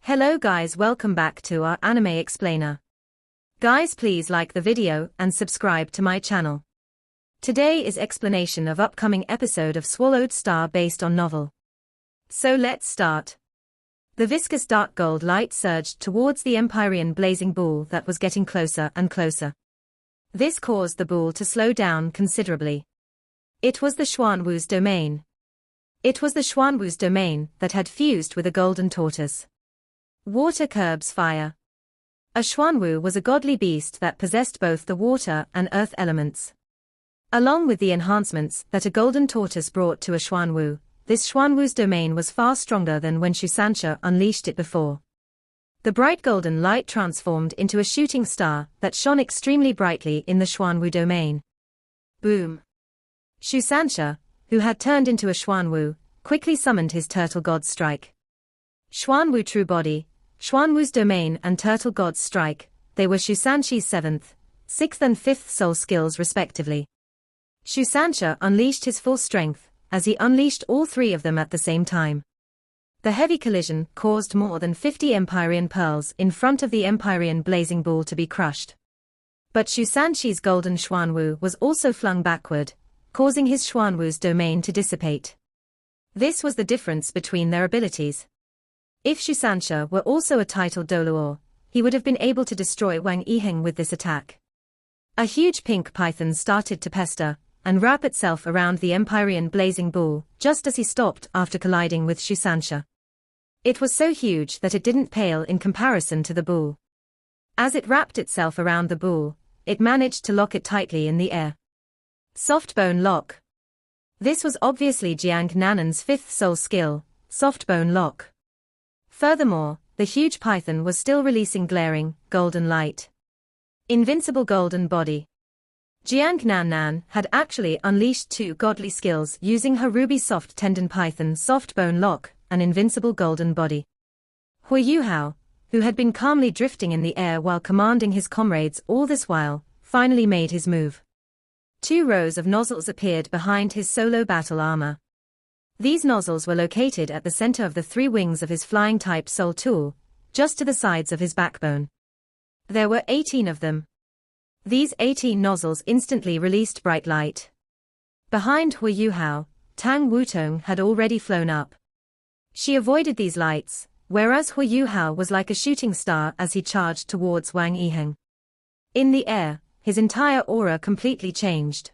Hello guys, welcome back to our anime explainer. Guys, please like the video and subscribe to my channel. Today is explanation of upcoming episode of Swallowed Star based on novel. So let's start. The viscous dark gold light surged towards the Empyrean blazing ball that was getting closer and closer. This caused the ball to slow down considerably. It was the Xuanwu's domain. It was the Xuanwu's domain that had fused with a golden tortoise. Water curbs fire. A Xuanwu was a godly beast that possessed both the water and earth elements. Along with the enhancements that a golden tortoise brought to a Xuanwu, this Xuanwu's domain was far stronger than when Shusansha unleashed it before. The bright golden light transformed into a shooting star that shone extremely brightly in the Xuanwu domain. Boom! Shusansha, who had turned into a Xuanwu, quickly summoned his turtle god's strike. Xuanwu true body, Xuanwu's domain and turtle god's strike, they were Shusanshi's 7th, 6th and 5th soul skills respectively. Shusansha unleashed his full strength, as he unleashed all three of them at the same time. The heavy collision caused more than 50 Empyrean pearls in front of the Empyrean blazing ball to be crushed. But Shusanshi's golden Xuanwu was also flung backward, causing his Xuanwu's domain to dissipate. This was the difference between their abilities. If Shusansha were also a titled Doluor, he would have been able to destroy Wang Yiheng with this attack. A huge pink python started to pester and wrap itself around the Empyrean blazing ball just as he stopped after colliding with Shusansha. It was so huge that it didn't pale in comparison to the bull. As it wrapped itself around the bull, it managed to lock it tightly in the air. Soft bone lock. This was obviously Jiang Nanan's 5th soul skill, soft bone lock. Furthermore, the huge python was still releasing glaring, golden light. Invincible golden body. Jiang Nanan had actually unleashed two godly skills using her ruby soft tendon python soft bone lock and invincible golden body. Hui Yuhao, who had been calmly drifting in the air while commanding his comrades all this while, finally made his move. 2 rows of nozzles appeared behind his solo battle armor. These nozzles were located at the center of the 3 wings of his flying-type soul tool, just to the sides of his backbone. There were 18 of them. These 18 nozzles instantly released bright light. Behind Hui Yuhao, Tang Wutong had already flown up. She avoided these lights, whereas Hui Yuhao was like a shooting star as he charged towards Wang Yiheng. In the air, his entire aura completely changed.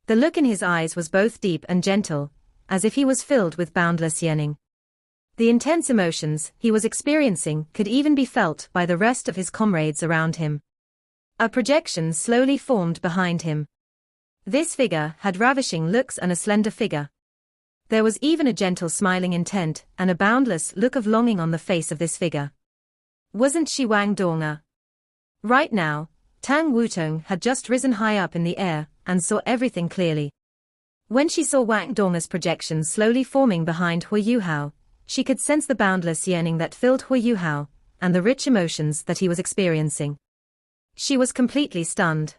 The look in his eyes was both deep and gentle, as if he was filled with boundless yearning. The intense emotions he was experiencing could even be felt by the rest of his comrades around him. A projection slowly formed behind him. This figure had ravishing looks and a slender figure. There was even a gentle smiling intent and a boundless look of longing on the face of this figure. Wasn't she Wang Donga? Right now, Tang Wutong had just risen high up in the air and saw everything clearly. When she saw Wang Donga's projection slowly forming behind Hui Yuhao, she could sense the boundless yearning that filled Hui Yuhao, and the rich emotions that he was experiencing. She was completely stunned.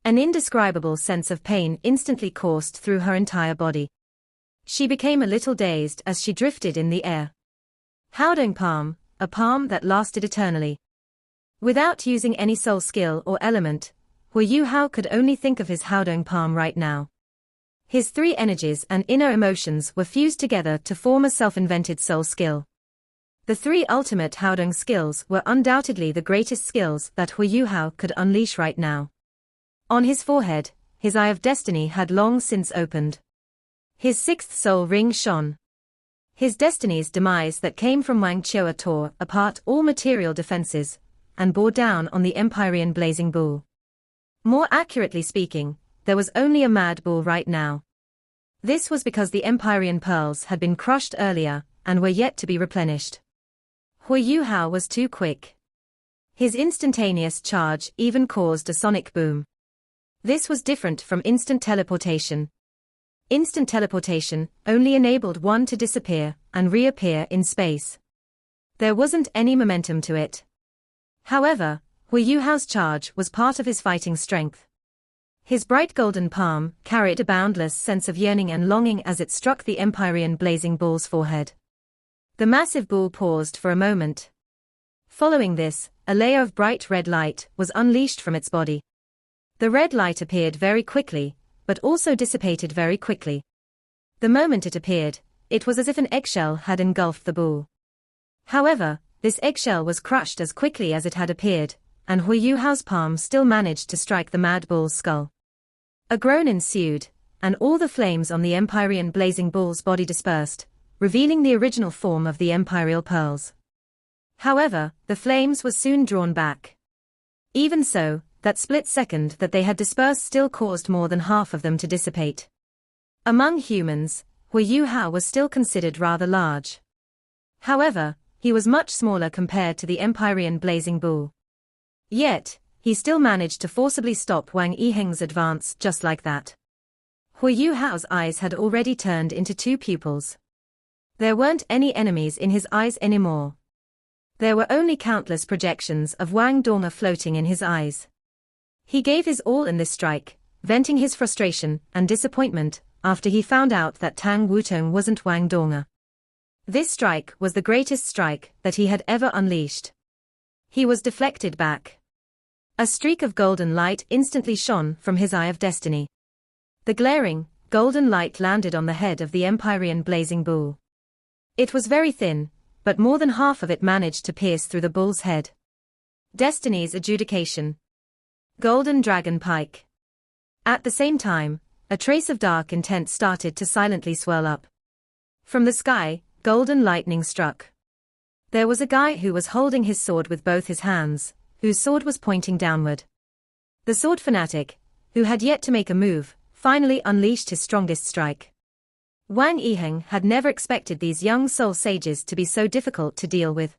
An indescribable sense of pain instantly coursed through her entire body. She became a little dazed as she drifted in the air. Haodong palm, a palm that lasted eternally. Without using any soul skill or element, Hui Yuhao could only think of his Haodong palm right now. His 3 energies and inner emotions were fused together to form a self-invented soul skill. The 3 ultimate Haodong skills were undoubtedly the greatest skills that Hui Yuhao could unleash right now. On his forehead, his Eye of Destiny had long since opened. His 6th soul ring shone. His destiny's demise that came from Wang Chua tore apart all material defenses and bore down on the Empyrean blazing bull. More accurately speaking, there was only a mad bull right now. This was because the Empyrean pearls had been crushed earlier and were yet to be replenished. Hui Yuhao was too quick. His instantaneous charge even caused a sonic boom. This was different from instant teleportation. Instant teleportation only enabled one to disappear and reappear in space. There wasn't any momentum to it. However, Hui Yuhao's charge was part of his fighting strength. His bright golden palm carried a boundless sense of yearning and longing as it struck the Empyrean blazing bull's forehead. The massive bull paused for a moment. Following this, a layer of bright red light was unleashed from its body. The red light appeared very quickly, but also dissipated very quickly. The moment it appeared, it was as if an eggshell had engulfed the bull. However, this eggshell was crushed as quickly as it had appeared, and Hu Yuhao's palm still managed to strike the mad bull's skull. A groan ensued, and all the flames on the Empyrean blazing bull's body dispersed, revealing the original form of the Empyreal pearls. However, the flames were soon drawn back. Even so, that split second that they had dispersed still caused more than half of them to dissipate. Among humans, Hu Yuhao was still considered rather large. However, he was much smaller compared to the Empyrean blazing bull. Yet, he still managed to forcibly stop Wang Yiheng's advance just like that. Hu Yuhao's eyes had already turned into two pupils. There weren't any enemies in his eyes anymore. There were only countless projections of Wang Donga floating in his eyes. He gave his all in this strike, venting his frustration and disappointment after he found out that Tang Wutong wasn't Wang Donga. This strike was the greatest strike that he had ever unleashed. He was deflected back. A streak of golden light instantly shone from his eye of destiny. The glaring, golden light landed on the head of the Empyrean blazing bull. It was very thin, but more than half of it managed to pierce through the bull's head. Destiny's adjudication. Golden Dragon Pike. At the same time, a trace of dark intent started to silently swirl up. From the sky, golden lightning struck. There was a guy who was holding his sword with both his hands, whose sword was pointing downward. The sword fanatic, who had yet to make a move, finally unleashed his strongest strike. Wang Yiheng had never expected these young soul sages to be so difficult to deal with.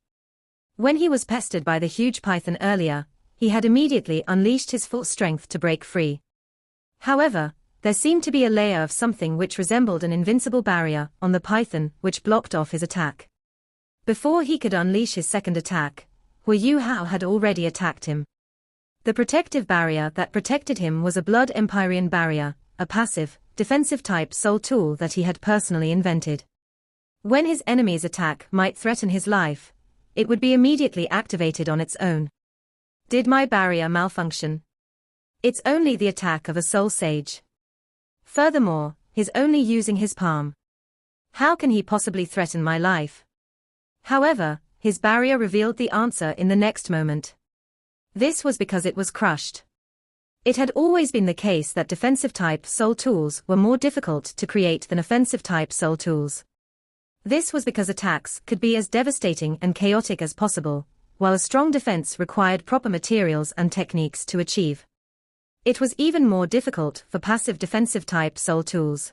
When he was pestered by the huge python earlier, he had immediately unleashed his full strength to break free. However, there seemed to be a layer of something which resembled an invincible barrier on the python which blocked off his attack. Before he could unleash his second attack, Hu Yuhao had already attacked him. The protective barrier that protected him was a blood Empyrean barrier, a passive, defensive type soul tool that he had personally invented. When his enemy's attack might threaten his life, it would be immediately activated on its own. Did my barrier malfunction? It's only the attack of a soul sage. Furthermore, he's only using his palm. How can he possibly threaten my life? However, his barrier revealed the answer in the next moment. This was because it was crushed. It had always been the case that defensive-type soul tools were more difficult to create than offensive-type soul tools. This was because attacks could be as devastating and chaotic as possible, while a strong defense required proper materials and techniques to achieve. It was even more difficult for passive defensive-type soul tools.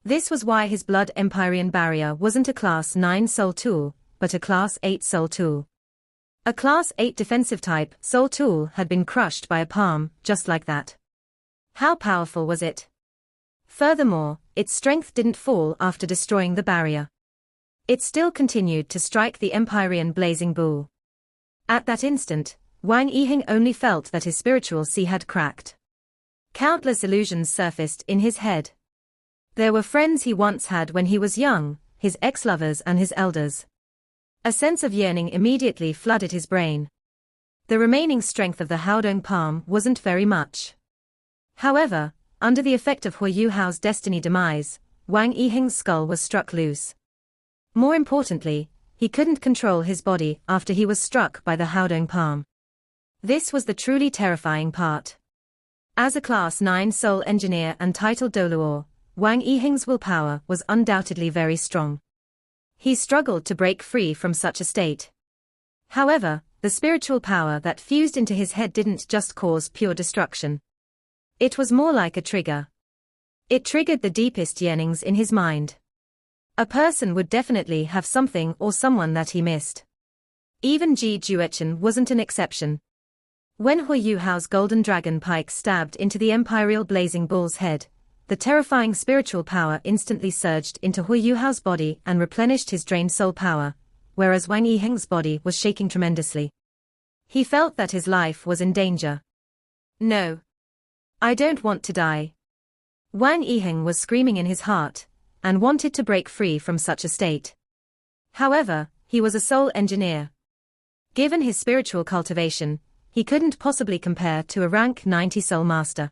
This was why his blood Empyrean barrier wasn't a Class 9 soul tool, but a Class 8 soul tool. A Class 8 defensive-type soul tool had been crushed by a palm, just like that. How powerful was it? Furthermore, its strength didn't fall after destroying the barrier. It still continued to strike the Empyrean blazing bull. At that instant, Wang Yiheng only felt that his spiritual sea had cracked. Countless illusions surfaced in his head. There were friends he once had when he was young, his ex-lovers and his elders. A sense of yearning immediately flooded his brain. The remaining strength of the Haodong palm wasn't very much. However, under the effect of Hu Yuhao's destiny demise, Wang Yiheng's skull was struck loose. More importantly, he couldn't control his body after he was struck by the Haodong palm. This was the truly terrifying part. As a Class 9 soul engineer and titled Doluor, Wang Yiheng's willpower was undoubtedly very strong. He struggled to break free from such a state. However, the spiritual power that fused into his head didn't just cause pure destruction. It was more like a trigger. It triggered the deepest yearnings in his mind. A person would definitely have something or someone that he missed. Even Ji Juechen wasn't an exception. When Hu Yuhao's golden dragon pike stabbed into the Empyreal blazing bull's head, the terrifying spiritual power instantly surged into Hu Yuhao's body and replenished his drained soul power, whereas Wang Yiheng's body was shaking tremendously. He felt that his life was in danger. No. I don't want to die. Wang Yiheng was screaming in his heart, and wanted to break free from such a state. However, he was a soul engineer. Given his spiritual cultivation, he couldn't possibly compare to a rank 90 soul master.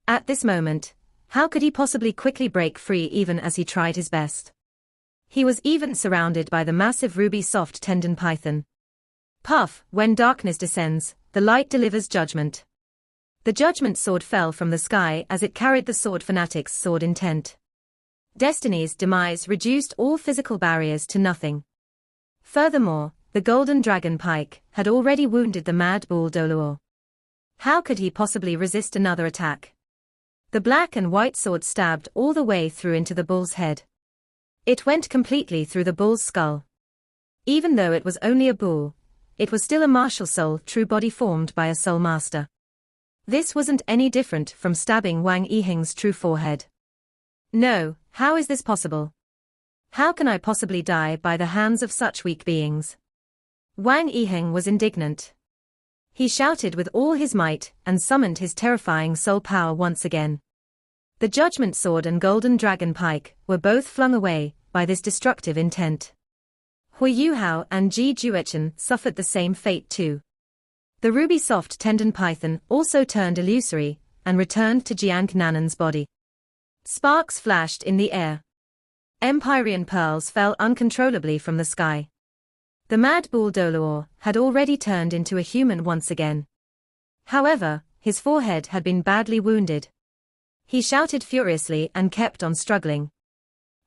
At this moment, how could he possibly quickly break free even as he tried his best? He was even surrounded by the massive ruby soft tendon python. Puff, when darkness descends, the light delivers judgment. The judgment sword fell from the sky as it carried the sword fanatic's sword intent. Destiny's demise reduced all physical barriers to nothing. Furthermore, the golden dragon pike had already wounded the mad bull Doluor. How could he possibly resist another attack? The black and white sword stabbed all the way through into the bull's head. It went completely through the bull's skull. Even though it was only a bull, it was still a martial soul true body formed by a soul master. This wasn't any different from stabbing Wang Yiheng's true forehead. No, how is this possible? How can I possibly die by the hands of such weak beings? Wang Yiheng was indignant. He shouted with all his might and summoned his terrifying soul power once again. The Judgment Sword and Golden Dragon Pike were both flung away by this destructive intent. Hui Yuhao and Ji Juechen suffered the same fate too. The ruby soft tendon python also turned illusory and returned to Jiang Nanan's body. Sparks flashed in the air. Empyrean pearls fell uncontrollably from the sky. The mad bull Doluor had already turned into a human once again. However, his forehead had been badly wounded. He shouted furiously and kept on struggling.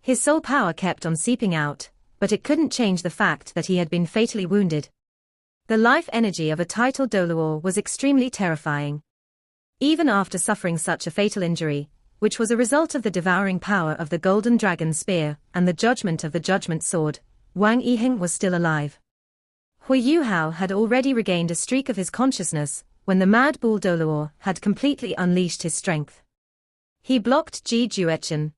His soul power kept on seeping out, but it couldn't change the fact that he had been fatally wounded. The life energy of a titled Doluor was extremely terrifying. Even after suffering such a fatal injury, which was a result of the devouring power of the Golden Dragon Spear and the judgment of the Judgment Sword, Wang Yiheng was still alive. Hui Yuhao had already regained a streak of his consciousness when the mad bull Doluor had completely unleashed his strength. He blocked Ji Juechen.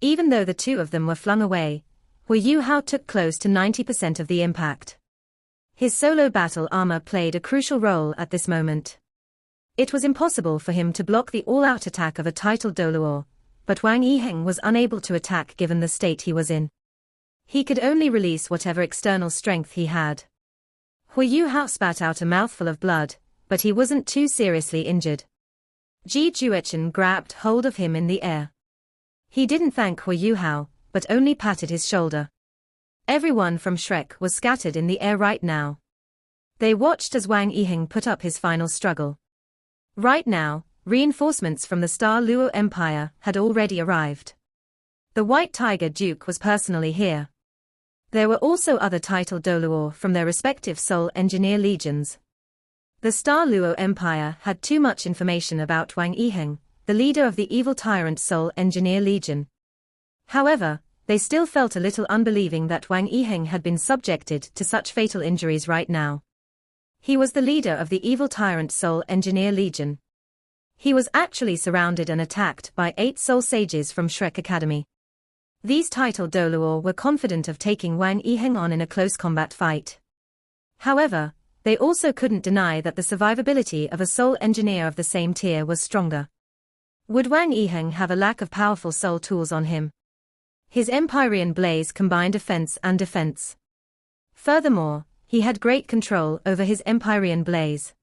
Even though the two of them were flung away, Hui Yuhao took close to 90% of the impact. His solo battle armor played a crucial role at this moment. It was impossible for him to block the all-out attack of a titled Doluor, but Wang Yiheng was unable to attack given the state he was in. He could only release whatever external strength he had. Hui Yuhao spat out a mouthful of blood, but he wasn't too seriously injured. Ji Juechen grabbed hold of him in the air. He didn't thank Hui Yuhao, but only patted his shoulder. Everyone from Shrek was scattered in the air right now. They watched as Wang Yiheng put up his final struggle. Right now, reinforcements from the Star Luo Empire had already arrived. The White Tiger Duke was personally here. There were also other titled Doluor from their respective Soul Engineer legions. The Star Luo Empire had too much information about Wang Yiheng, the leader of the evil tyrant Soul Engineer Legion. However, they still felt a little unbelieving that Wang Yiheng had been subjected to such fatal injuries right now. He was the leader of the evil tyrant Soul Engineer Legion. He was actually surrounded and attacked by 8 soul sages from Shrek Academy. These titled Doluor were confident of taking Wang Yiheng on in a close combat fight. However, they also couldn't deny that the survivability of a soul engineer of the same tier was stronger. Would Wang Yiheng have a lack of powerful soul tools on him? His Empyrean blaze combined offense and defense. Furthermore, he had great control over his Empyrean blaze.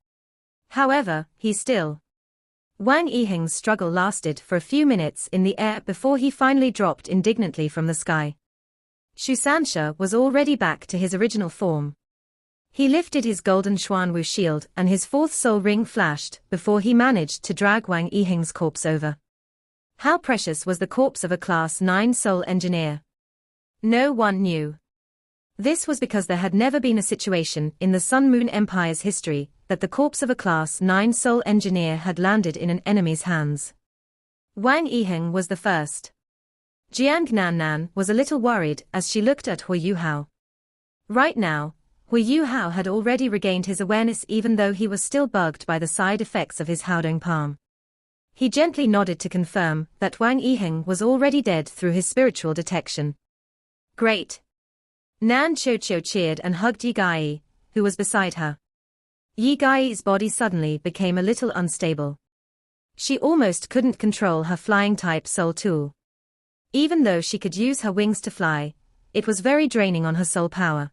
However, Wang Yiheng's struggle lasted for a few minutes in the air before he finally dropped indignantly from the sky. Shu Sansha was already back to his original form. He lifted his golden Xuanwu shield and his 4th soul ring flashed before he managed to drag Wang Yiheng's corpse over. How precious was the corpse of a Class 9 soul engineer? No one knew. This was because there had never been a situation in the Sun Moon Empire's history that the corpse of a Class 9 soul engineer had landed in an enemy's hands. Wang Yiheng was the first. Jiang Nannan was a little worried as she looked at Hui Yuhao. Right now, Hui Yuhao had already regained his awareness even though he was still bugged by the side effects of his Haodong Palm. He gently nodded to confirm that Wang Yiheng was already dead through his spiritual detection. Great! Nan Qiuqiu cheered and hugged Yi Gai, who was beside her. Yi Gai's body suddenly became a little unstable. She almost couldn't control her flying-type soul tool. Even though she could use her wings to fly, it was very draining on her soul power.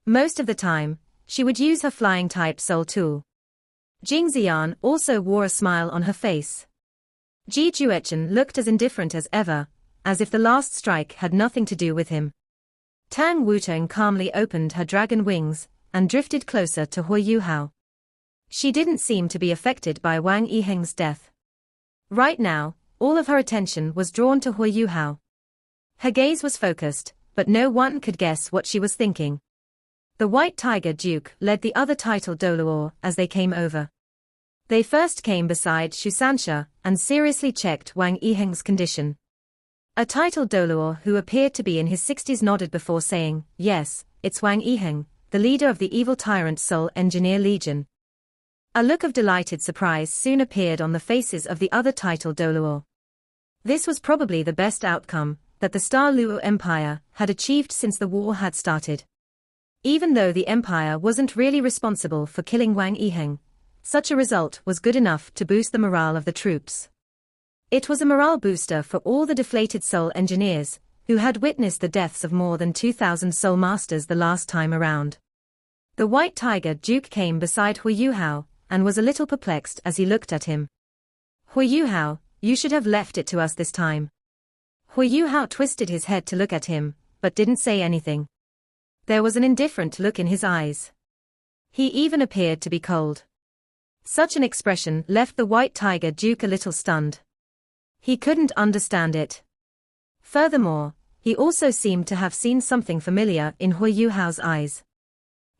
Most of the time, she would use her flying-type soul tool. Jing Ziyan also wore a smile on her face. Ji Juechen looked as indifferent as ever, as if the last strike had nothing to do with him. Tang Wutong calmly opened her dragon wings and drifted closer to Hu Yuhao. She didn't seem to be affected by Wang Yiheng's death. Right now, all of her attention was drawn to Hu Yuhao. Her gaze was focused, but no one could guess what she was thinking. The White Tiger Duke led the other title Doluo as they came over. They first came beside Shusansha and seriously checked Wang Yiheng's condition. A title Doluo who appeared to be in his 60s nodded before saying, "Yes, it's Wang Yiheng, the leader of the evil tyrant Soul Engineer Legion." A look of delighted surprise soon appeared on the faces of the other title Doluo. This was probably the best outcome that the Star Luo Empire had achieved since the war had started. Even though the Empire wasn't really responsible for killing Wang Yiheng, such a result was good enough to boost the morale of the troops. It was a morale booster for all the deflated Soul Engineers, who had witnessed the deaths of more than 2,000 Soul Masters the last time around. The White Tiger Duke came beside Hu Yuhao, and was a little perplexed as he looked at him. "Hu Yuhao, you should have left it to us this time." Hu Yuhao twisted his head to look at him, but didn't say anything. There was an indifferent look in his eyes. He even appeared to be cold. Such an expression left the White Tiger Duke a little stunned. He couldn't understand it. Furthermore, he also seemed to have seen something familiar in Hu Yuhao's eyes.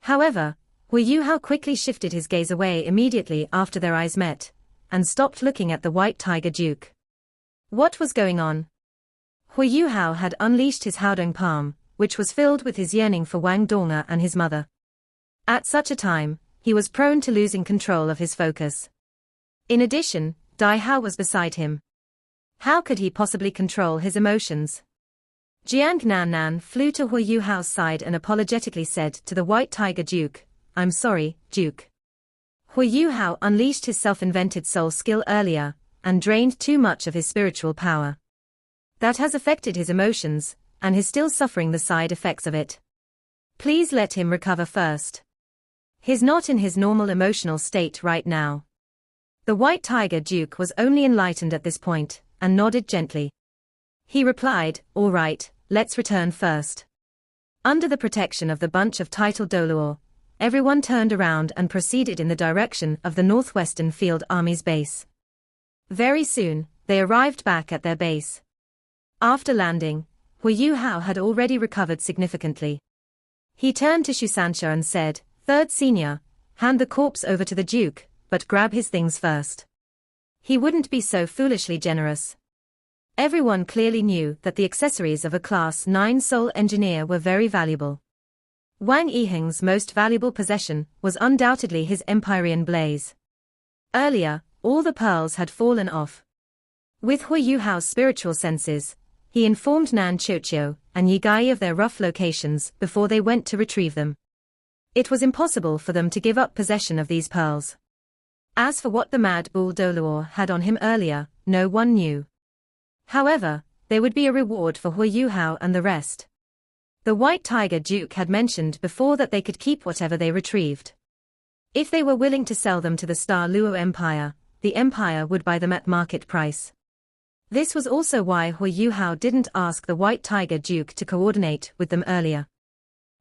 However, Hu Yuhao quickly shifted his gaze away immediately after their eyes met, and stopped looking at the White Tiger Duke. What was going on? Hu Yuhao had unleashed his Haodong palm, which was filled with his yearning for Wang Donga and his mother. At such a time, he was prone to losing control of his focus. In addition, Dai Hao was beside him. How could he possibly control his emotions? Jiang Nan flew to Hu Yuhao's side and apologetically said to the White Tiger Duke, "I'm sorry, Duke." Hu Yuhao unleashed his self-invented soul skill earlier, and drained too much of his spiritual power. That has affected his emotions, and he's still suffering the side effects of it. Please let him recover first. He's not in his normal emotional state right now. The White Tiger Duke was only enlightened at this point, and nodded gently. He replied, "All right, let's return first." Under the protection of the bunch of title Doluo, everyone turned around and proceeded in the direction of the Northwestern Field Army's base. Very soon, they arrived back at their base. After landing, Hu Yuhao had already recovered significantly. He turned to Shusansha and said, "Third Senior, hand the corpse over to the Duke, but grab his things first. He wouldn't be so foolishly generous." Everyone clearly knew that the accessories of a Class 9 Soul Engineer were very valuable. Wang Yiheng's most valuable possession was undoubtedly his Empyrean blaze. Earlier, all the pearls had fallen off. With Hu Yuhao's spiritual senses, he informed Nan Chochio and Yigai of their rough locations before they went to retrieve them. It was impossible for them to give up possession of these pearls. As for what the Mad Bull Doluo had on him earlier, no one knew. However, there would be a reward for Hu Yuhao and the rest. The White Tiger Duke had mentioned before that they could keep whatever they retrieved. If they were willing to sell them to the Star Luo Empire, the Empire would buy them at market price. This was also why Hu Yuhao didn't ask the White Tiger Duke to coordinate with them earlier.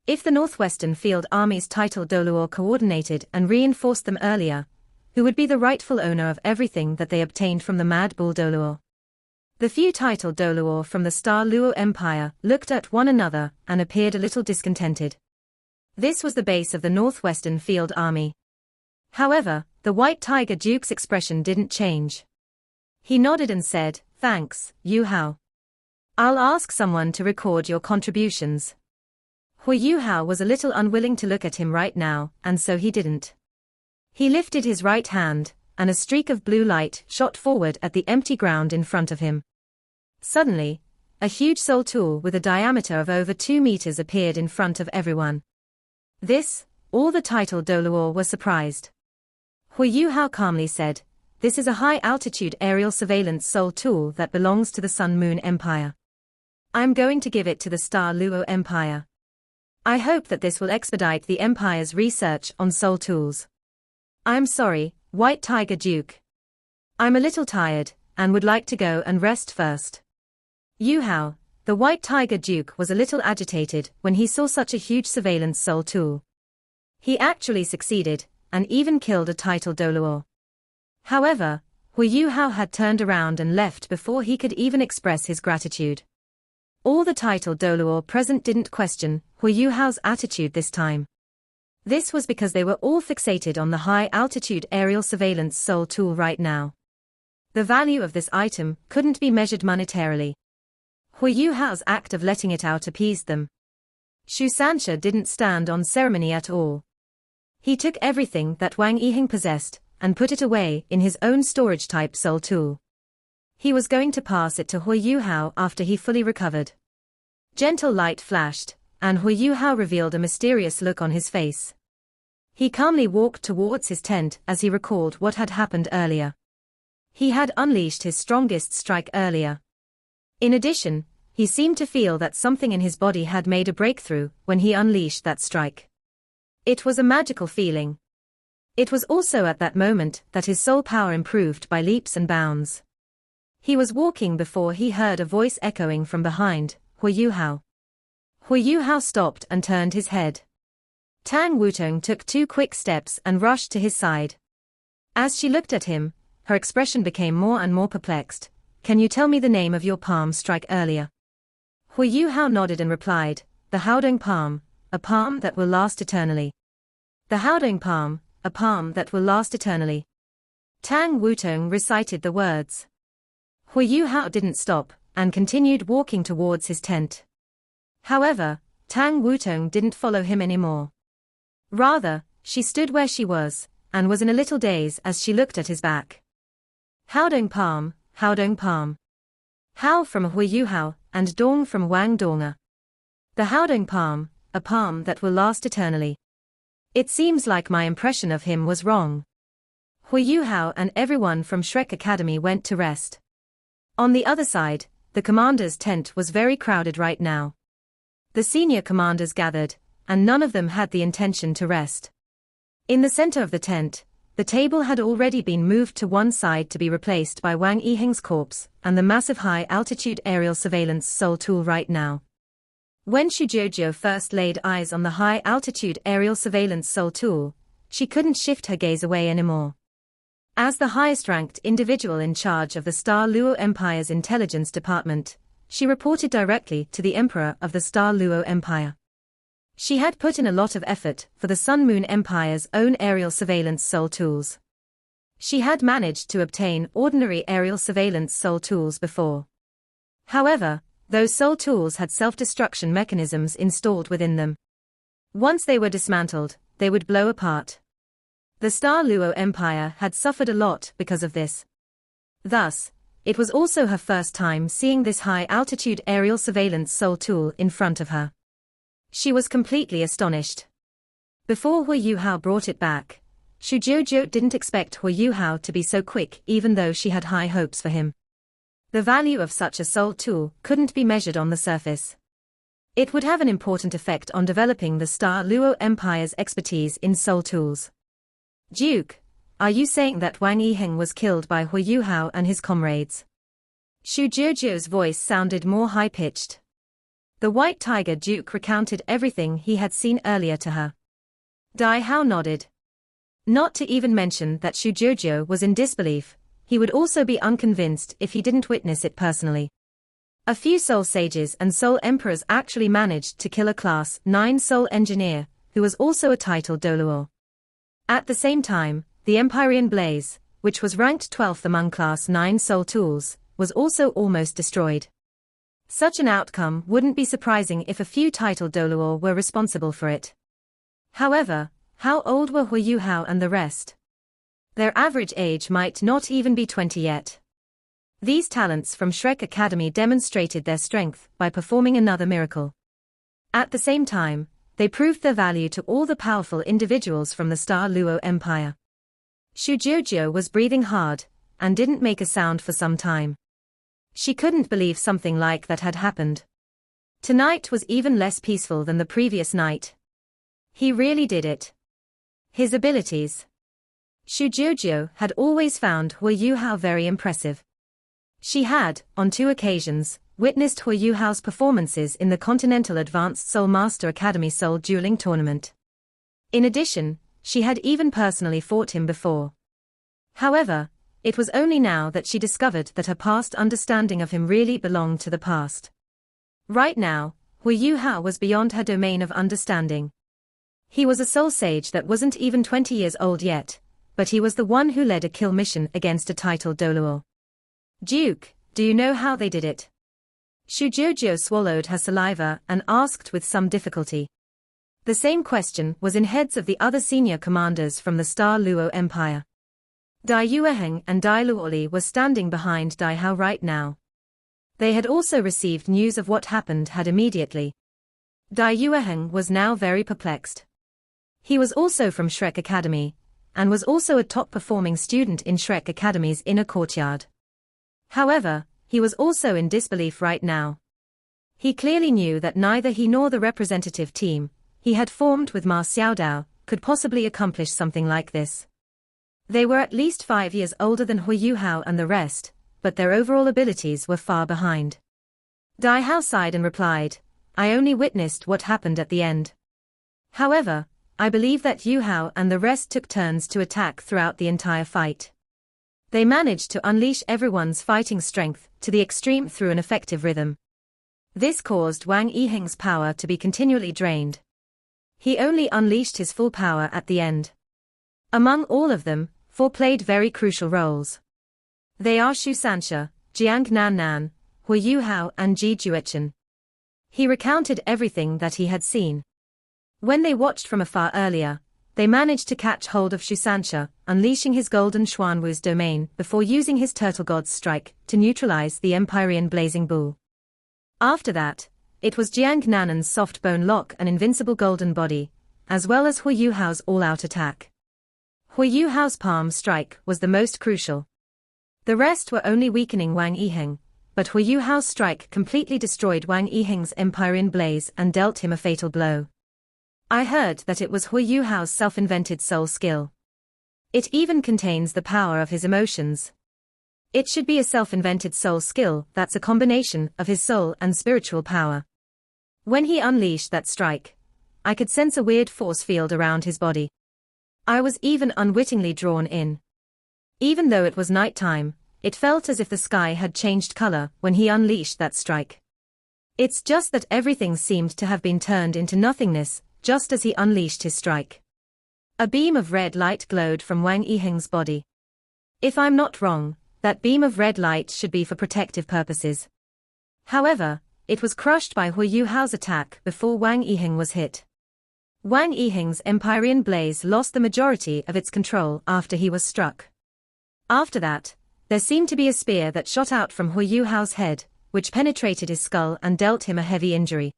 If the Northwestern Field Army's title Doluo coordinated and reinforced them earlier, who would be the rightful owner of everything that they obtained from the Mad Bull Doluo? The few title Doluo from the Star Luo Empire looked at one another and appeared a little discontented. This was the base of the Northwestern Field Army. However, the White Tiger Duke's expression didn't change. He nodded and said, "Thanks, Yuhao. I'll ask someone to record your contributions." Hu Yuhao was a little unwilling to look at him right now, and so he didn't. He lifted his right hand, and a streak of blue light shot forward at the empty ground in front of him. Suddenly, a huge soul tool with a diameter of over 2 meters appeared in front of everyone. All the title Doluo were surprised. Hu Yuhao calmly said, "This is a high-altitude aerial surveillance soul tool that belongs to the Sun Moon Empire. I'm going to give it to the Star Luo Empire. I hope that this will expedite the Empire's research on soul tools. I'm sorry, White Tiger Duke. I'm a little tired, and would like to go and rest first. Yu Hao, the White Tiger Duke, was a little agitated when he saw such a huge surveillance soul tool. He actually succeeded, and even killed a title Doluo. However, Yu Hao had turned around and left before he could even express his gratitude. All the title Doluo present didn't question Yu Hao's attitude this time. This was because they were all fixated on the high-altitude aerial surveillance soul tool right now. The value of this item couldn't be measured monetarily. Yu Hao's act of letting it out appeased them. Shu Sanxia didn't stand on ceremony at all. He took everything that Wang Yiheng possessed and put it away in his own storage-type soul tool. He was going to pass it to Yu Hao after he fully recovered. Gentle light flashed, and Yu Hao revealed a mysterious look on his face. He calmly walked towards his tent as he recalled what had happened earlier. He had unleashed his strongest strike earlier. In addition, he seemed to feel that something in his body had made a breakthrough when he unleashed that strike. It was a magical feeling. It was also at that moment that his soul power improved by leaps and bounds. He was walking before he heard a voice echoing from behind, Yu Hao. Yu Hao stopped and turned his head. Tang Wutong took 2 quick steps and rushed to his side. As she looked at him, her expression became more and more perplexed. Can you tell me the name of your palm strike earlier? Yu Hao nodded and replied, the Haodong palm, a palm that will last eternally. The Haodong palm, a palm that will last eternally. Tang Wutong recited the words. Yu Hao didn't stop, and continued walking towards his tent. However, Tang Wutong didn't follow him anymore. Rather, she stood where she was, and was in a little daze as she looked at his back. Haodong palm, Haodong palm. Hao from Yu Hao, and Dong from Wang Donga. The Haodong palm, a palm that will last eternally. It seems like my impression of him was wrong. Yu Hao and everyone from Shrek Academy went to rest. On the other side, the commander's tent was very crowded right now. The senior commanders gathered, and none of them had the intention to rest. In the center of the tent, the table had already been moved to one side to be replaced by Wang Yiheng's corpse and the massive high-altitude aerial surveillance soul tool right now. When Shu Jojo first laid eyes on the high-altitude aerial surveillance soul tool, she couldn't shift her gaze away anymore. As the highest-ranked individual in charge of the Star Luo Empire's intelligence department, she reported directly to the Emperor of the Star Luo Empire. She had put in a lot of effort for the Sun Moon Empire's own aerial surveillance soul tools. She had managed to obtain ordinary aerial surveillance soul tools before. However, those soul tools had self-destruction mechanisms installed within them. Once they were dismantled, they would blow apart. The Star Luo Empire had suffered a lot because of this. Thus, it was also her first time seeing this high-altitude aerial surveillance soul tool in front of her. She was completely astonished. Before Yu Hao brought it back, Shu Jojo didn't expect Yu Hao to be so quick even though she had high hopes for him. The value of such a soul tool couldn't be measured on the surface. It would have an important effect on developing the Star Luo Empire's expertise in soul tools. Duke, are you saying that Wang Yiheng was killed by Yu Hao and his comrades? Shu Jojo's voice sounded more high-pitched. The White Tiger Duke recounted everything he had seen earlier to her. Dai Hao nodded. Not to even mention that Shu Jojo was in disbelief, he would also be unconvinced if he didn't witness it personally. A few soul sages and soul emperors actually managed to kill a Class 9 soul engineer, who was also a title Doluo. At the same time, the Empyrean Blaze, which was ranked 12th among Class 9 soul tools, was also almost destroyed. Such an outcome wouldn't be surprising if a few title Doluo were responsible for it. However, how old were Yu Hao and the rest? Their average age might not even be 20 yet. These talents from Shrek Academy demonstrated their strength by performing another miracle. At the same time, they proved their value to all the powerful individuals from the Star Luo Empire. Shu Jojo was breathing hard, and didn't make a sound for some time. She couldn't believe something like that had happened. Tonight was even less peaceful than the previous night. He really did it. His abilities. Xu Jiujiu had always found Hu Yuhao very impressive. She had, on 2 occasions, witnessed Hu Yuhao's performances in the Continental Advanced Soul Master Academy Soul Dueling Tournament. In addition, she had even personally fought him before. However, it was only now that she discovered that her past understanding of him really belonged to the past. Right now, Hu Yuhao was beyond her domain of understanding. He was a soul sage that wasn't even 20 years old yet, but he was the one who led a kill mission against a titled Doluo. Duke, do you know how they did it? Xu Jiujiu swallowed her saliva and asked with some difficulty. The same question was in heads of the other senior commanders from the Star Luo Empire. Dai Yueheng and Dai Luoli were standing behind Dai Hao right now. They had also received news of what happened immediately. Dai Yueheng was now very perplexed. He was also from Shrek Academy, and was also a top-performing student in Shrek Academy's inner courtyard. However, he was also in disbelief right now. He clearly knew that neither he nor the representative team he had formed with Ma Xiaodao could possibly accomplish something like this. They were at least 5 years older than Hu Yuhao and the rest, but their overall abilities were far behind. Dai Hao sighed and replied, I only witnessed what happened at the end. However, I believe that Yuhao and the rest took turns to attack throughout the entire fight. They managed to unleash everyone's fighting strength to the extreme through an effective rhythm. This caused Wang Yiheng's power to be continually drained. He only unleashed his full power at the end. Among all of them, 4 played very crucial roles. They are Xu Sanxia, Jiang Nannan, Hu Yuhao and Ji Juechen. He recounted everything that he had seen. When they watched from afar earlier, they managed to catch hold of Xu Sanxia, unleashing his golden Xuanwu's domain before using his Turtle God's strike to neutralize the Empyrean Blazing Bull. After that, it was Jiang Nannan's soft bone lock and invincible golden body, as well as Hu Yuhao's all-out attack. Hu Yuhao's palm strike was the most crucial. The rest were only weakening Wang Yiheng, but Hu Yuhao's strike completely destroyed Wang Yiheng's Empyrean blaze and dealt him a fatal blow. I heard that it was Hu Yuhao's self-invented soul skill. It even contains the power of his emotions. It should be a self-invented soul skill that's a combination of his soul and spiritual power. When he unleashed that strike, I could sense a weird force field around his body. I was even unwittingly drawn in. Even though it was nighttime, it felt as if the sky had changed color when he unleashed that strike. It's just that everything seemed to have been turned into nothingness, just as he unleashed his strike. A beam of red light glowed from Wang Yiheng's body. If I'm not wrong, that beam of red light should be for protective purposes. However, it was crushed by Hu Yuhao's attack before Wang Yiheng was hit. Wang Yiheng's Empyrean blaze lost the majority of its control after he was struck. After that, there seemed to be a spear that shot out from Hu Yuhao's head, which penetrated his skull and dealt him a heavy injury.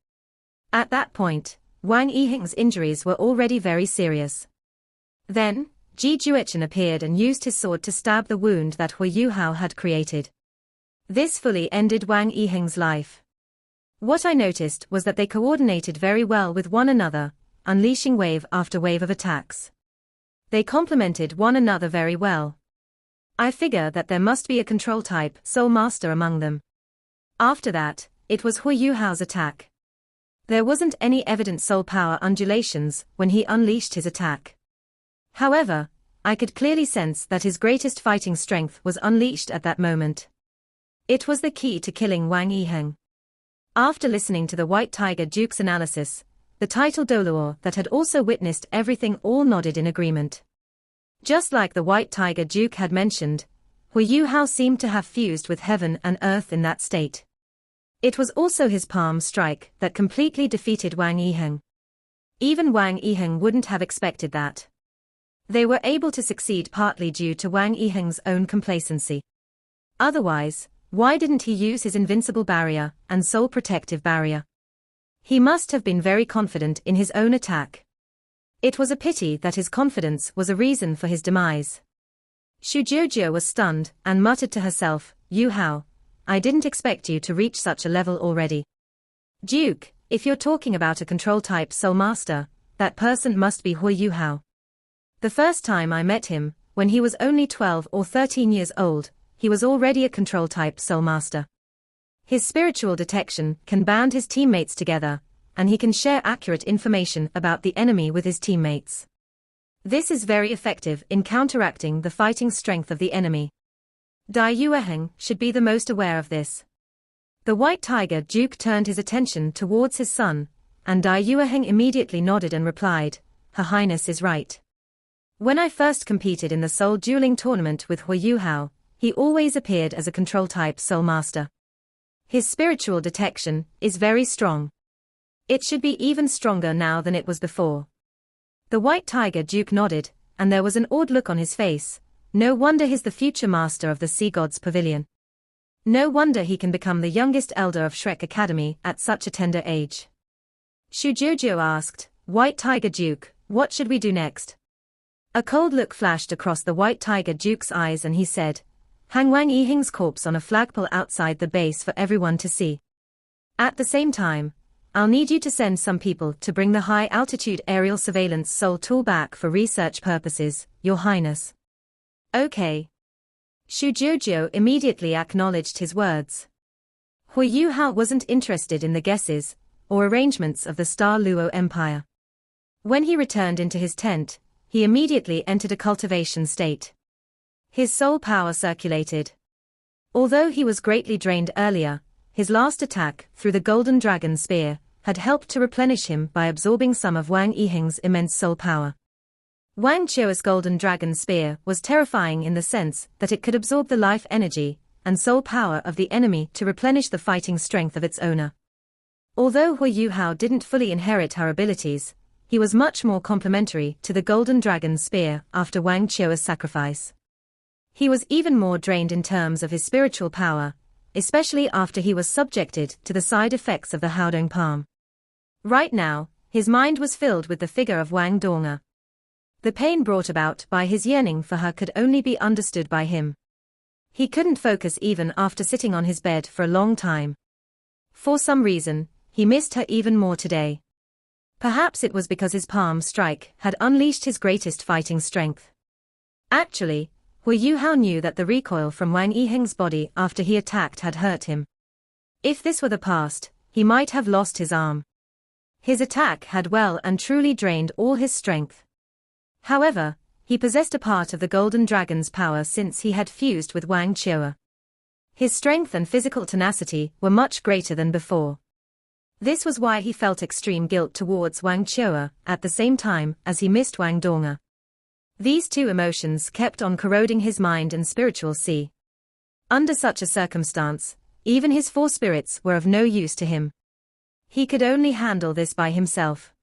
At that point, Wang Yiheng's injuries were already very serious. Then, Ji Juechen appeared and used his sword to stab the wound that Hu Yuhao had created. This fully ended Wang Yiheng's life. What I noticed was that they coordinated very well with one another, unleashing wave after wave of attacks. They complemented one another very well. I figure that there must be a control-type soul master among them. After that, it was Hu Yuhao's attack. There wasn't any evident soul power undulations when he unleashed his attack. However, I could clearly sense that his greatest fighting strength was unleashed at that moment. It was the key to killing Wang Yiheng. After listening to the White Tiger Duke's analysis, the title Doluo that had also witnessed everything all nodded in agreement. Just like the White Tiger Duke had mentioned, Hu Yuhao seemed to have fused with heaven and earth in that state. It was also his palm strike that completely defeated Wang Yiheng. Even Wang Yiheng wouldn't have expected that. They were able to succeed partly due to Wang Yiheng's own complacency. Otherwise, why didn't he use his invincible barrier and soul protective barrier? He must have been very confident in his own attack. It was a pity that his confidence was a reason for his demise. Xu Jiujiu was stunned and muttered to herself, Yuhao, I didn't expect you to reach such a level already. Duke, if you're talking about a control-type soul master, that person must be Hui Yuhao. The first time I met him, when he was only 12 or 13 years old, he was already a control-type soul master. His spiritual detection can band his teammates together, and he can share accurate information about the enemy with his teammates. This is very effective in counteracting the fighting strength of the enemy. Dai Yueheng should be the most aware of this. The White Tiger Duke turned his attention towards his son, and Dai Yueheng immediately nodded and replied, "Her Highness is right. When I first competed in the soul dueling tournament with Hui Yuhao, he always appeared as a control-type soul master. His spiritual detection is very strong. It should be even stronger now than it was before." The White Tiger Duke nodded, and there was an awed look on his face. No wonder he's the future master of the Sea Gods Pavilion. No wonder he can become the youngest elder of Shrek Academy at such a tender age. Shu Jojo asked, "White Tiger Duke, what should we do next?" A cold look flashed across the White Tiger Duke's eyes and he said, "Hang Wang Yihing's corpse on a flagpole outside the base for everyone to see. At the same time, I'll need you to send some people to bring the high-altitude aerial surveillance soul tool back for research purposes, Your Highness." Okay. Shu Jojo immediately acknowledged his words. Hui Yuhao wasn't interested in the guesses or arrangements of the Star Luo Empire. When he returned into his tent, he immediately entered a cultivation state. His soul power circulated. Although he was greatly drained earlier, his last attack through the Golden Dragon Spear had helped to replenish him by absorbing some of Wang Yiheng's immense soul power. Wang Chua's Golden Dragon Spear was terrifying in the sense that it could absorb the life energy and soul power of the enemy to replenish the fighting strength of its owner. Although Hui Yuhao didn't fully inherit her abilities, he was much more complementary to the Golden Dragon Spear after Wang Chua's sacrifice. He was even more drained in terms of his spiritual power, especially after he was subjected to the side effects of the Haodong Palm. Right now, his mind was filled with the figure of Wang Donga. The pain brought about by his yearning for her could only be understood by him. He couldn't focus even after sitting on his bed for a long time. For some reason, he missed her even more today. Perhaps it was because his palm strike had unleashed his greatest fighting strength. Actually, Hui Yuhao knew that the recoil from Wang Yiheng's body after he attacked had hurt him. If this were the past, he might have lost his arm. His attack had well and truly drained all his strength. However, he possessed a part of the Golden Dragon's power since he had fused with Wang Chua. His strength and physical tenacity were much greater than before. This was why he felt extreme guilt towards Wang Chua at the same time as he missed Wang Donga. These two emotions kept on corroding his mind and spiritual sea. Under such a circumstance, even his four spirits were of no use to him. He could only handle this by himself.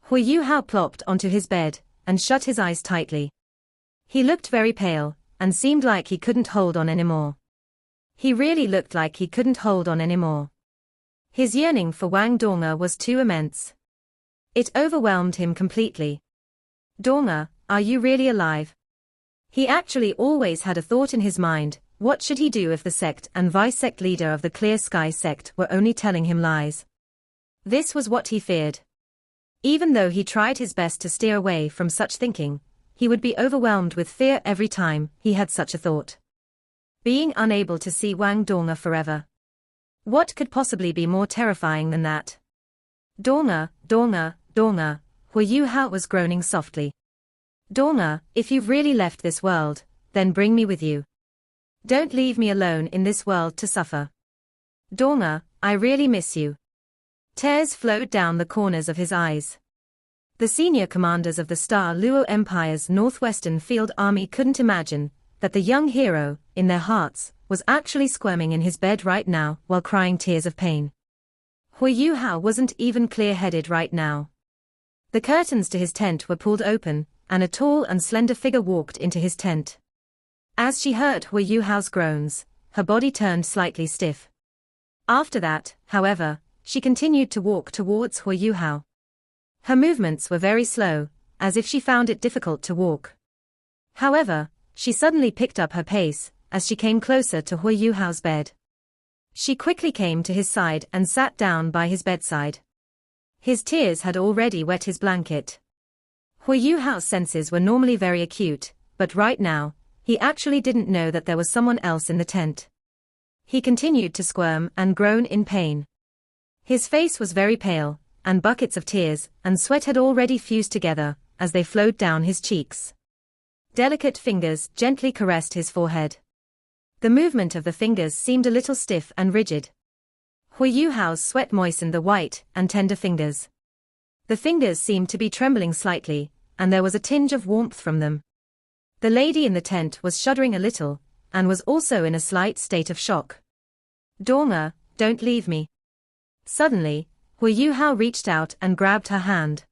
Hui Yuhao plopped onto his bed and shut his eyes tightly. He looked very pale, and seemed like he couldn't hold on anymore. He really looked like he couldn't hold on anymore. His yearning for Wang Donga was too immense. It overwhelmed him completely. "Donga, are you really alive?" He actually always had a thought in his mind, what should he do if the sect and vice-sect leader of the Clear Sky sect were only telling him lies? This was what he feared. Even though he tried his best to steer away from such thinking, he would be overwhelmed with fear every time he had such a thought. Being unable to see Wang Donga forever. What could possibly be more terrifying than that? "Donga, Donga, Donga," Hui Yuhao was groaning softly. "Donga, if you've really left this world, then bring me with you. Don't leave me alone in this world to suffer. Donga, I really miss you." Tears flowed down the corners of his eyes. The senior commanders of the Star Luo Empire's Northwestern Field Army couldn't imagine that the young hero, in their hearts, was actually squirming in his bed right now while crying tears of pain. Hui Yuhao wasn't even clear-headed right now. The curtains to his tent were pulled open, and a tall and slender figure walked into his tent. As she heard Hui Yuhao's groans, her body turned slightly stiff. After that, however, she continued to walk towards Hui Yuhao. Her movements were very slow, as if she found it difficult to walk. However, she suddenly picked up her pace as she came closer to Hui Yuhao's bed. She quickly came to his side and sat down by his bedside. His tears had already wet his blanket. Hui Yuhao's senses were normally very acute, but right now, he actually didn't know that there was someone else in the tent. He continued to squirm and groan in pain. His face was very pale, and buckets of tears and sweat had already fused together as they flowed down his cheeks. Delicate fingers gently caressed his forehead. The movement of the fingers seemed a little stiff and rigid. Hui Yuhao's sweat moistened the white and tender fingers. The fingers seemed to be trembling slightly, and there was a tinge of warmth from them. The lady in the tent was shuddering a little, and was also in a slight state of shock. "Dorma, don't leave me." Suddenly, Hui Yuhao reached out and grabbed her hand.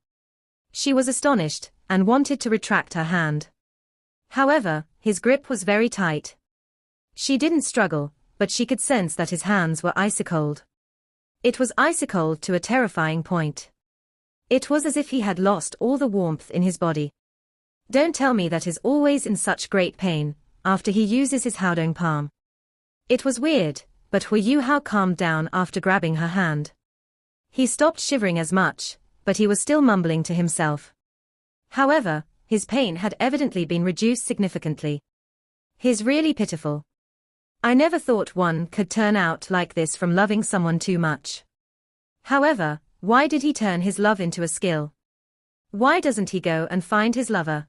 She was astonished, and wanted to retract her hand. However, his grip was very tight. She didn't struggle, but she could sense that his hands were ice-cold. It was ice-cold to a terrifying point. It was as if he had lost all the warmth in his body. Don't tell me that he's always in such great pain, after he uses his Haodong palm. It was weird, but Hui Yuhao calmed down after grabbing her hand. He stopped shivering as much, but he was still mumbling to himself. However, his pain had evidently been reduced significantly. He's really pitiful. I never thought one could turn out like this from loving someone too much. However, why did he turn his love into a skill? Why doesn't he go and find his lover?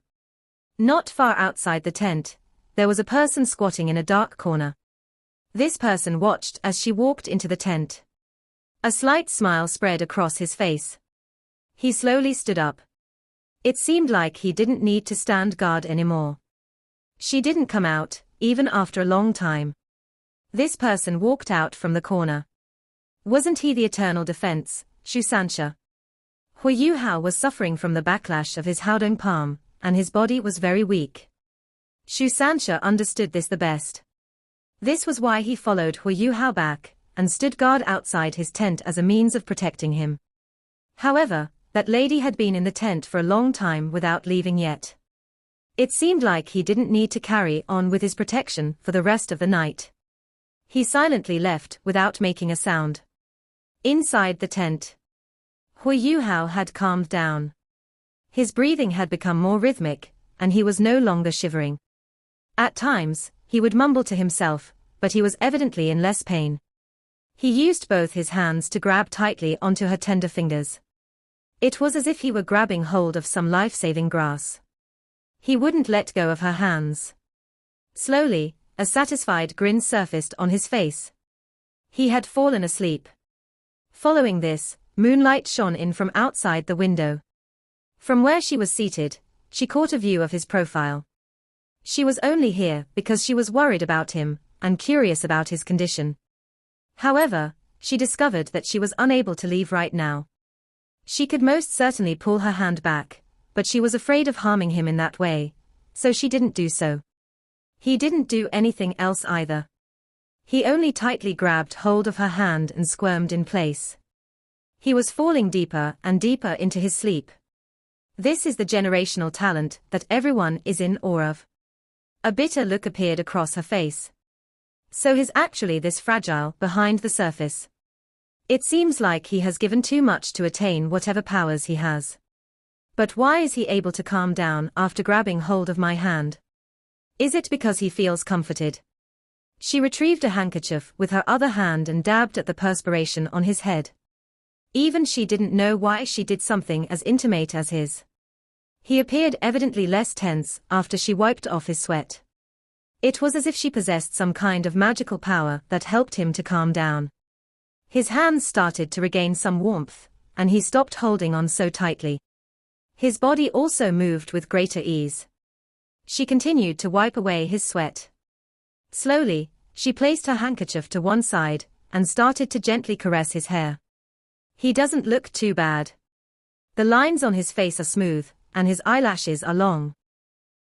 Not far outside the tent, there was a person squatting in a dark corner. This person watched as she walked into the tent. A slight smile spread across his face. He slowly stood up. It seemed like he didn't need to stand guard anymore. She didn't come out, even after a long time. This person walked out from the corner. Wasn't he the eternal defense, Shu Sansha? Hui Yuhao was suffering from the backlash of his Haodong palm, and his body was very weak. Shu Sansha understood this the best. This was why he followed Hui Yuhao back, and stood guard outside his tent as a means of protecting him. However, that lady had been in the tent for a long time without leaving yet. It seemed like he didn't need to carry on with his protection for the rest of the night. He silently left without making a sound. Inside the tent, Hui Yuhao had calmed down. His breathing had become more rhythmic, and he was no longer shivering. At times, he would mumble to himself, but he was evidently in less pain. He used both his hands to grab tightly onto her tender fingers. It was as if he were grabbing hold of some life-saving grass. He wouldn't let go of her hands. Slowly, a satisfied grin surfaced on his face. He had fallen asleep. Following this, moonlight shone in from outside the window. From where she was seated, she caught a view of his profile. She was only here because she was worried about him, and curious about his condition. However, she discovered that she was unable to leave right now. She could most certainly pull her hand back, but she was afraid of harming him in that way, so she didn't do so. He didn't do anything else either. He only tightly grabbed hold of her hand and squirmed in place. He was falling deeper and deeper into his sleep. This is the generational talent that everyone is in awe of. A bitter look appeared across her face. So he's actually this fragile behind the surface. It seems like he has given too much to attain whatever powers he has. But why is he able to calm down after grabbing hold of my hand? Is it because he feels comforted? She retrieved a handkerchief with her other hand and dabbed at the perspiration on his head. Even she didn't know why she did something as intimate as his. He appeared evidently less tense after she wiped off his sweat. It was as if she possessed some kind of magical power that helped him to calm down. His hands started to regain some warmth, and he stopped holding on so tightly. His body also moved with greater ease. She continued to wipe away his sweat. Slowly, she placed her handkerchief to one side, and started to gently caress his hair. He doesn't look too bad. The lines on his face are smooth, and his eyelashes are long.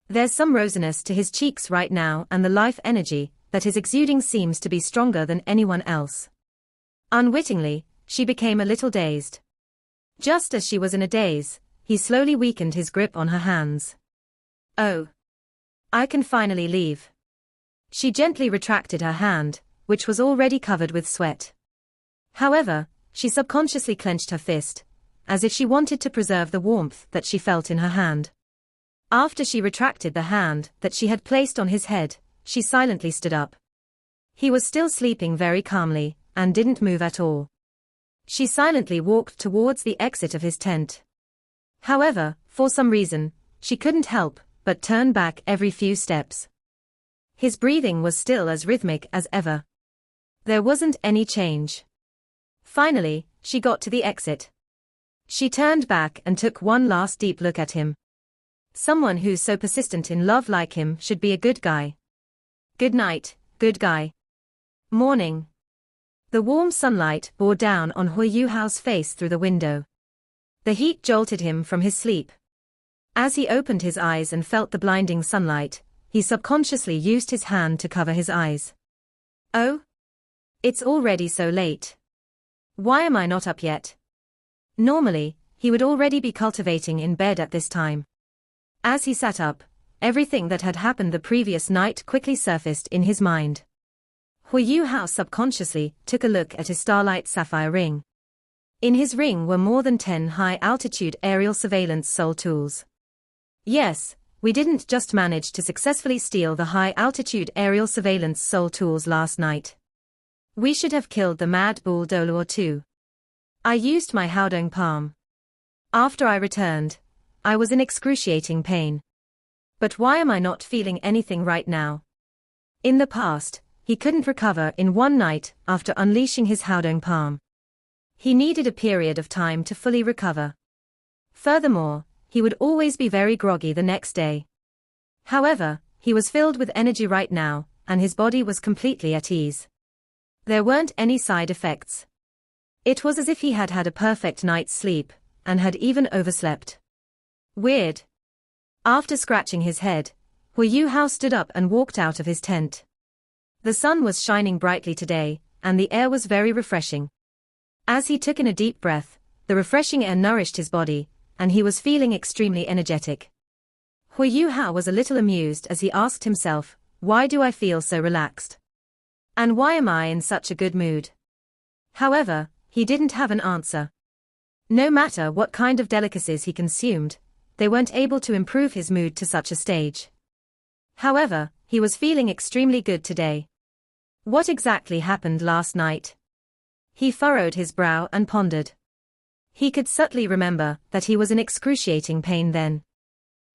There's some rosiness to his cheeks right now, and the life energy that is exuding seems to be stronger than anyone else. Unwittingly, she became a little dazed. Just as she was in a daze, he slowly weakened his grip on her hands. "Oh. I can finally leave." She gently retracted her hand, which was already covered with sweat. However, she subconsciously clenched her fist, as if she wanted to preserve the warmth that she felt in her hand. After she retracted the hand that she had placed on his head, she silently stood up. He was still sleeping very calmly, and didn't move at all. She silently walked towards the exit of his tent. However, for some reason, she couldn't help but turn back every few steps. His breathing was still as rhythmic as ever. There wasn't any change. Finally, she got to the exit. She turned back and took one last deep look at him. Someone who's so persistent in love like him should be a good guy. Good night, good guy. Morning. The warm sunlight bore down on Hui Yuhao's face through the window. The heat jolted him from his sleep. As he opened his eyes and felt the blinding sunlight, he subconsciously used his hand to cover his eyes. Oh? It's already so late. Why am I not up yet? Normally, he would already be cultivating in bed at this time. As he sat up, everything that had happened the previous night quickly surfaced in his mind. Hui Yuhao subconsciously took a look at his starlight sapphire ring. In his ring were more than 10 high-altitude aerial surveillance soul tools. Yes, we didn't just manage to successfully steal the high-altitude aerial surveillance soul tools last night. We should have killed the mad bull Dolor too. I used my Haodong palm. After I returned, I was in excruciating pain. But why am I not feeling anything right now? In the past, he couldn't recover in one night after unleashing his Haodong palm. He needed a period of time to fully recover. Furthermore, he would always be very groggy the next day. However, he was filled with energy right now, and his body was completely at ease. There weren't any side effects. It was as if he had had a perfect night's sleep, and had even overslept. Weird. After scratching his head, Hui Yuhao stood up and walked out of his tent. The sun was shining brightly today, and the air was very refreshing. As he took in a deep breath, the refreshing air nourished his body, and he was feeling extremely energetic. Hui Yuhao was a little amused as he asked himself, why do I feel so relaxed? And why am I in such a good mood? However, he didn't have an answer. No matter what kind of delicacies he consumed, they weren't able to improve his mood to such a stage. However, he was feeling extremely good today. What exactly happened last night? He furrowed his brow and pondered. He could subtly remember that he was in excruciating pain then.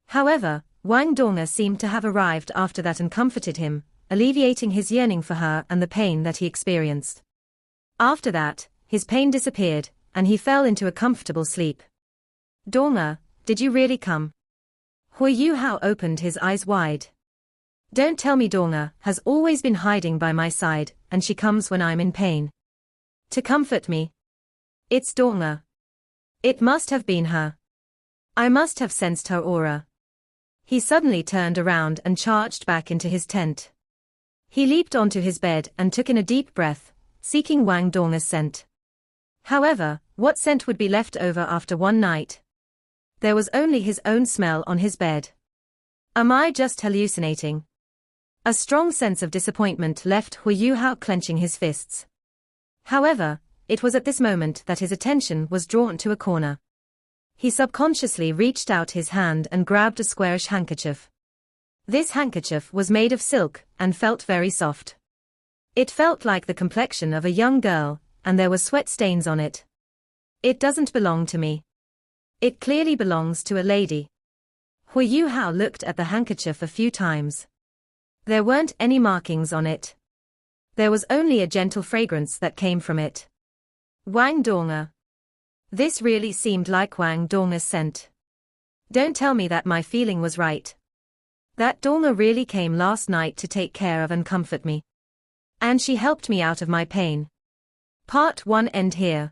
However, Wang Donga seemed to have arrived after that and comforted him, alleviating his yearning for her and the pain that he experienced. After that, his pain disappeared, and he fell into a comfortable sleep. Donga, did you really come? Hui Yuhao opened his eyes wide. Don't tell me Donga has always been hiding by my side, and she comes when I'm in pain. To comfort me. It's Donga. It must have been her. I must have sensed her aura. He suddenly turned around and charged back into his tent. He leaped onto his bed and took in a deep breath, seeking Wang Donga's scent. However, what scent would be left over after one night? There was only his own smell on his bed. Am I just hallucinating? A strong sense of disappointment left Hui Yuhao clenching his fists. However, it was at this moment that his attention was drawn to a corner. He subconsciously reached out his hand and grabbed a squarish handkerchief. This handkerchief was made of silk and felt very soft. It felt like the complexion of a young girl, and there were sweat stains on it. It doesn't belong to me. It clearly belongs to a lady. Hui Yuhao looked at the handkerchief a few times. There weren't any markings on it. There was only a gentle fragrance that came from it. Wang Donga. This really seemed like Wang Donga's scent. Don't tell me that my feeling was right. That Donga really came last night to take care of and comfort me. And she helped me out of my pain. Part 1 end here.